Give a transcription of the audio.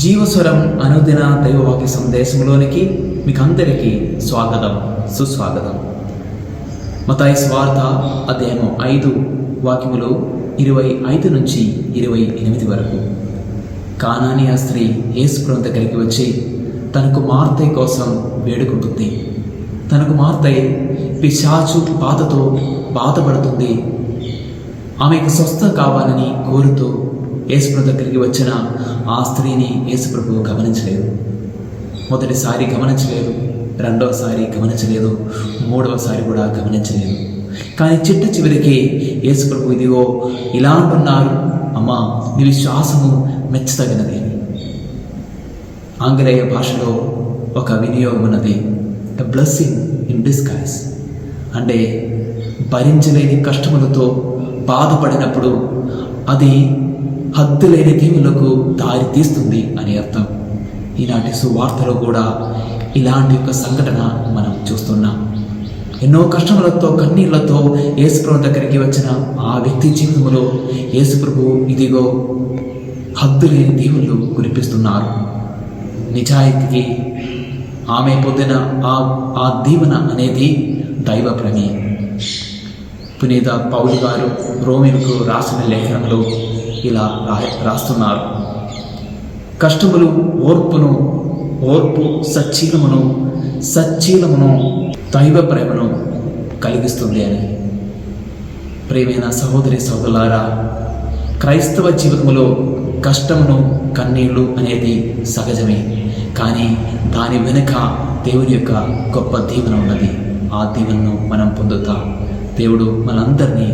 జీవస్వరం అనుదిన దైవవాక్య సందేశంలోనికి మీకు అందరికీ స్వాగతం, సుస్వాగతం. మత్తయి సువార్త అధ్యాయం 5 వాక్యములు 25 నుంచి 28 వరకు. కానానీయ స్త్రీ యేసుప్రభువు దగ్గరికి వచ్చి తన కుమార్తె కోసం వేడుకుంటుంది. తన కుమార్తె పిశాచు బాధతో బాధపడుతుంది. ఆమెకు స్వస్థత కావాలని కోరుతూ యేసుప్రభువు దగ్గరికి వచ్చిన ఆ స్త్రీని యేసుప్రభువు గమనించలేదు. మొదటిసారి గమనించలేదు, రెండవసారి గమనించలేదు, మూడవసారి కూడా గమనించలేదు. కానీ చిట్ట చివరికి యేసుప్రభువు ఇదిగో ఇలా అంటున్నారు, అమ్మా నీ విశ్వాసము మెచ్చదగినది. ఆంగ్లేయ భాషలో ఒక వినియోగం ఉన్నది, ద బ్లెస్సింగ్ ఇన్ డిస్గైజ్. అంటే భరించలేని కష్టములతో బాధపడినప్పుడు అది హద్దులేని దీవులకు దారి తీస్తుంది అని అర్థం. ఈనాటి సువార్తలో కూడా ఇలాంటి ఒక సంఘటన మనం చూస్తున్నాం. ఎన్నో కష్టములతో కన్నీళ్లతో యేసుప్రభువు దగ్గరికి వచ్చిన ఆ వ్యక్తి జీవితంలో యేసుప్రభువు ఇదిగో హద్దులేని దీవులు కురిపిస్తున్నారు. నిజాయితీకి ఆమె పొందిన ఆ దీవెన అనేది దైవ ప్రమేయం. పునీత పౌలు గారు రోమీయులకు రాసిన లేఖనంలో ఇలా రాస్తున్నారు, కష్టములు ఓర్పు సచ్చీలమును దైవ ప్రేమను కలిగిస్తుంది అని. ప్రియమైన సహోదరి సహోదరులారా, క్రైస్తవ జీవితంలో కష్టమును కన్నీళ్లు అనేది సహజమే. కానీ దాని వెనుక దేవుని యొక్క గొప్ప దీవెన ఉన్నది. ఆ దీవెనను మనం పొందుతాం. దేవుడు మనందరినీ